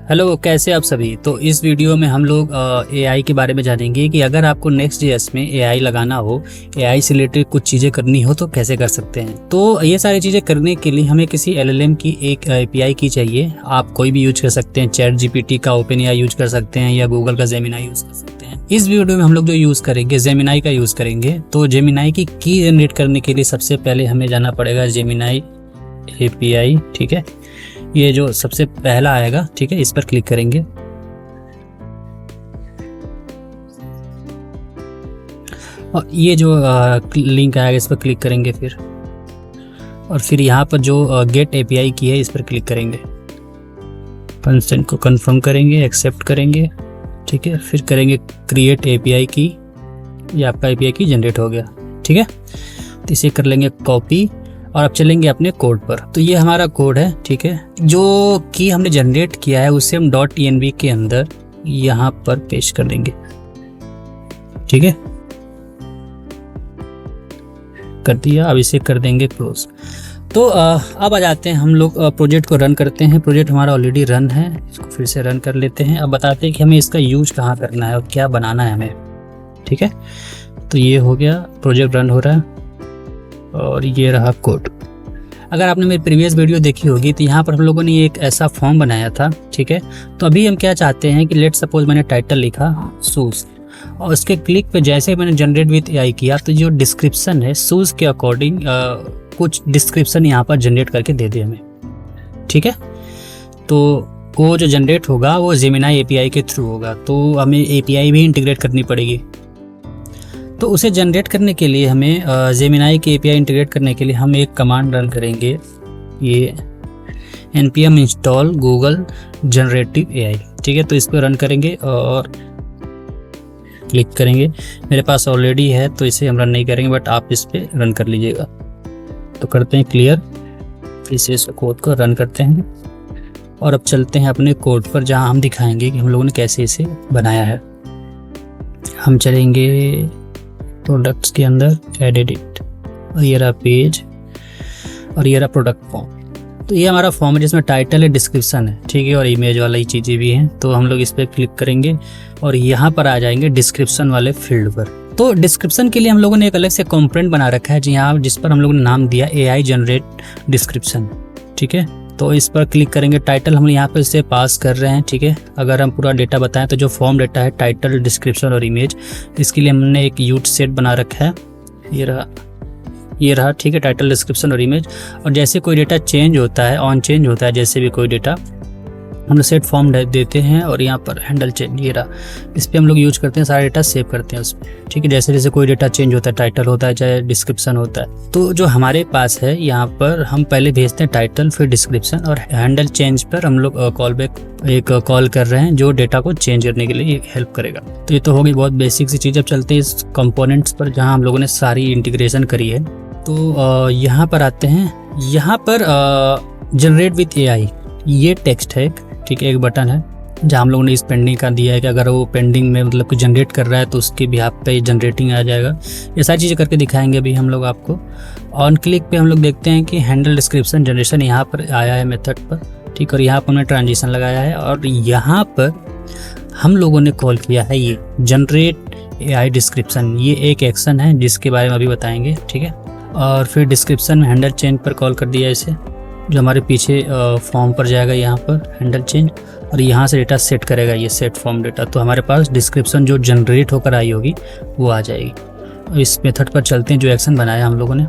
Hello, कैसे आप सभी। तो इस वीडियो में हम लोग एआई के बारे में जानेंगे कि अगर आपको Next.js में एआई लगाना हो, एआई से रिलेटेड कुछ चीज़ें करनी हो तो कैसे कर सकते हैं। तो ये सारी चीज़ें करने के लिए हमें किसी LLM की एक API की चाहिए। आप कोई भी यूज कर सकते हैं, ChatGPT का OpenAI यूज कर सकते हैं या गूगल का Gemini यूज कर सकते हैं। इस वीडियो में हम लोग जो यूज़ करेंगे Gemini का यूज़ करेंगे। तो Gemini की जनरेट करने के लिए सबसे पहले हमें जाना पड़ेगा Gemini API। ठीक है, ये जो सबसे पहला आएगा, ठीक है, इस पर क्लिक करेंगे। और ये जो लिंक आएगा इस पर क्लिक करेंगे और फिर यहाँ पर जो गेट API की है इस पर क्लिक करेंगे। कंसेंट को कंफर्म करेंगे, एक्सेप्ट करेंगे, ठीक है, फिर करेंगे क्रिएट API की। ये आपका API की जनरेट हो गया। ठीक है, तो इसे कर लेंगे कॉपी और अब चलेंगे अपने कोड पर। तो ये हमारा कोड है, ठीक है, जो कि हमने जनरेट किया है उसे हम .env के अंदर यहाँ पर पेस्ट कर देंगे। ठीक है, कर दिया। अब इसे कर देंगे क्लोज। तो अब आ जाते हैं हम लोग प्रोजेक्ट को रन करते हैं। प्रोजेक्ट हमारा ऑलरेडी रन है, इसको फिर से रन कर लेते हैं। अब बताते हैं कि हमें इसका यूज कहाँ करना है और क्या बनाना है हमें। ठीक है, तो ये हो गया, प्रोजेक्ट रन हो रहा है और ये रहा कोड। अगर आपने मेरी प्रीवियस वीडियो देखी होगी तो यहाँ पर हम लोगों ने एक ऐसा फॉर्म बनाया था। ठीक है, तो अभी हम क्या चाहते हैं कि लेट सपोज मैंने टाइटल लिखा शूज़ और उसके क्लिक पे जैसे मैंने जनरेट विथ एआई किया तो जो डिस्क्रिप्शन है शूज़ के अकॉर्डिंग कुछ डिस्क्रिप्शन यहाँ पर जनरेट करके दे दे हमें। ठीक है, तो वो जो जनरेट होगा वो Gemini API के थ्रू होगा, तो हमें API भी इंटीग्रेट करनी पड़ेगी। तो उसे जनरेट करने के लिए हमें Gemini की API इंटीग्रेट करने के लिए हम एक कमांड रन करेंगे, ये npm install Google generative AI। ठीक है, तो इस पर रन करेंगे और क्लिक करेंगे। मेरे पास ऑलरेडी है तो इसे हम रन नहीं करेंगे, बट आप इस पर रन कर लीजिएगा। तो करते हैं क्लियर, इसे इस कोड को रन करते हैं और अब चलते हैं अपने कोड पर जहां हम दिखाएंगे कि हम लोगों ने कैसे इसे बनाया है। हम चलेंगे प्रोडक्ट्स के अंदर, एडिट, और ये रहा पेज और ये रहा प्रोडक्ट फॉर्म। तो ये हमारा फॉर्म है जिसमें टाइटल है, डिस्क्रिप्शन है, ठीक है, और इमेज वाला ही चीज़ें भी हैं। तो हम लोग इस पर क्लिक करेंगे और यहाँ पर आ जाएंगे डिस्क्रिप्शन वाले फील्ड पर। तो डिस्क्रिप्शन के लिए हम लोगों ने एक अलग से कंपोनेंट बना रखा है जिस पर हम लोगों ने नाम दिया AI जनरेट डिस्क्रिप्शन। ठीक है, तो इस पर क्लिक करेंगे। टाइटल हम यहाँ पे इसे पास कर रहे हैं। ठीक है, अगर हम पूरा डेटा बताएं तो जो फॉर्म डेटा है टाइटल, डिस्क्रिप्शन और इमेज, इसके लिए हमने एक यूट सेट बना रखा है। ये रहा, ठीक है, टाइटल, डिस्क्रिप्शन और इमेज। और जैसे कोई डेटा चेंज होता है, ऑन चेंज होता है, जैसे भी कोई डेटा हम सेट फॉर्म देते हैं और यहाँ पर हैंडल चेंज, ये रहा, इस पर हम लोग यूज करते हैं, सारा डेटा सेव करते हैं उसमें। ठीक है, जैसे जैसे कोई डेटा चेंज होता है, टाइटल होता है चाहे डिस्क्रिप्शन होता है, तो जो हमारे पास है यहाँ पर हम पहले भेजते हैं टाइटल, फिर डिस्क्रिप्शन और हैंडल चेंज पर हम लोग एक कॉल कर रहे हैं जो डेटा को चेंज करने के लिए हेल्प करेगा। तो ये तो होगी बहुत बेसिक सी चीज़। अब चलते हैं इस कंपोनेंट्स पर जहाँ हम लोगों ने सारी इंटीग्रेशन करी है। तो यहाँ पर आते हैं, यहाँ पर जनरेट विथ AI ये टेक्स्ट है, ठीक है, एक बटन है जहाँ हम लोगों ने इस पेंडिंग का दिया है कि अगर वो पेंडिंग में मतलब कुछ जनरेट कर रहा है तो उसके बिहाफ पे जनरेटिंग आ जाएगा। ये सारी चीज़ें करके दिखाएंगे अभी हम लोग आपको। ऑन क्लिक पे हम लोग देखते हैं कि हैंडल डिस्क्रिप्शन जनरेशन यहाँ पर आया है मेथड पर, ठीक, और यहाँ पर हमने ट्रांजिशन लगाया है और यहाँ पर हम लोगों ने कॉल किया है ये जनरेट AI डिस्क्रिप्शन। ये एक एक्शन है जिसके बारे में अभी बताएंगे। ठीक है, और फिर डिस्क्रिप्शन में हैंडल चेंज पर कॉल कर दिया इसे, जो हमारे पीछे फॉर्म पर जाएगा यहाँ पर हैंडल चेंज और यहाँ से डेटा सेट करेगा, ये सेट फॉर्म डेटा। तो हमारे पास डिस्क्रिप्शन जो जनरेट होकर आई होगी वो आ जाएगी। और इस मेथड पर चलते हैं, जो एक्शन बनाया हम लोगों ने,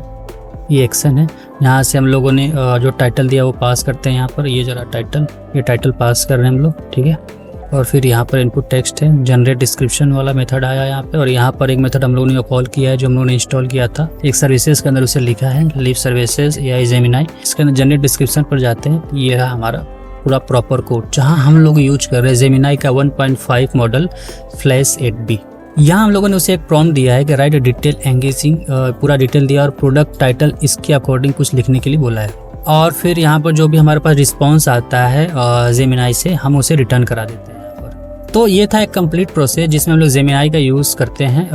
ये एक्शन है। यहाँ से हम लोगों ने जो टाइटल दिया वो पास करते हैं यहाँ पर, ये जरा टाइटल, ये टाइटल पास कर रहे हैं हम लोग। ठीक है, और फिर यहाँ पर इनपुट टेक्स्ट है, जनरेट डिस्क्रिप्शन वाला मेथड आया यहाँ पे। और यहाँ पर एक मेथड हम लोगों ने कॉल किया है जो हम लोगों ने इंस्टॉल किया था एक सर्विसेज के अंदर, उसे लिखा है लिव सर्विसेज AI Gemini। इसके अंदर जनरेट डिस्क्रिप्शन पर जाते हैं। ये रहा हमारा पूरा प्रॉपर कोड जहाँ हम लोग यूज कर रहे हैं Gemini का 1.5 मॉडल फ्लैश 8B। यहाँ हम लोगों ने उसे एक प्रॉम्प्ट दिया है कि राइट डिटेल एंगेजिंग, पूरा डिटेल दिया और प्रोडक्ट टाइटल इसके अकॉर्डिंग कुछ लिखने के लिए बोला है। और फिर यहाँ पर जो भी हमारे पास रिस्पॉन्स आता है Gemini से, हम उसे रिटर्न करा देते हैं। तो ये था एक कंप्लीट प्रोसेस जिसमें हम लोग Gemini का यूज़ करते हैं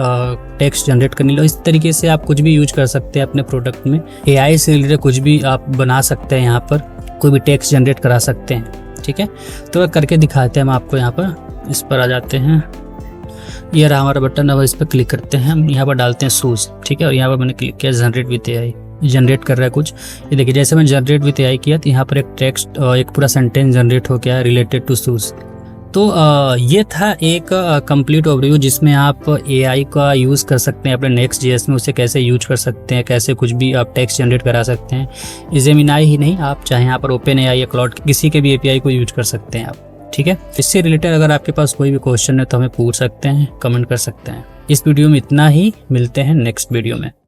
टेक्स्ट जनरेट करने के लिए। इस तरीके से आप कुछ भी यूज कर सकते हैं अपने प्रोडक्ट में। AI से रिलेटेड कुछ भी आप बना सकते हैं, यहाँ पर कोई भी टेक्स्ट जनरेट करा सकते हैं। ठीक है। तो करके दिखाते हैं हम आपको। यहाँ पर इस पर आ जाते हैं, ये रहा हमारा बटन। अब इस पर क्लिक करते हैं, हम यहाँ पर डालते हैं शूज़, ठीक है। और यहाँ पर मैंने क्लिक किया जनरेट विथ एआई, जनरेट कर रहा है कुछ। ये देखिए जैसे मैंने जनरेट विथ एआई किया तो यहाँ पर एक टेक्स्ट, एक पूरा सेंटेंस जनरेट हो गया रिलेटेड टू शूज़। तो ये था एक कंप्लीट ओवरव्यू जिसमें आप एआई का यूज़ कर सकते हैं अपने नेक्स्ट.js में, उसे कैसे यूज कर सकते हैं, कैसे कुछ भी आप टेक्स्ट जनरेट करा सकते हैं। जेमिनाई ही नहीं, आप चाहे यहाँ पर ओपन एआई या क्लाउड किसी के भी एपीआई को यूज कर सकते हैं आप, ठीक है। इससे रिलेटेड अगर आपके पास कोई भी क्वेश्चन है तो हमें पूछ सकते हैं, कमेंट कर सकते हैं। इस वीडियो में इतना ही, मिलते हैं नेक्स्ट वीडियो में।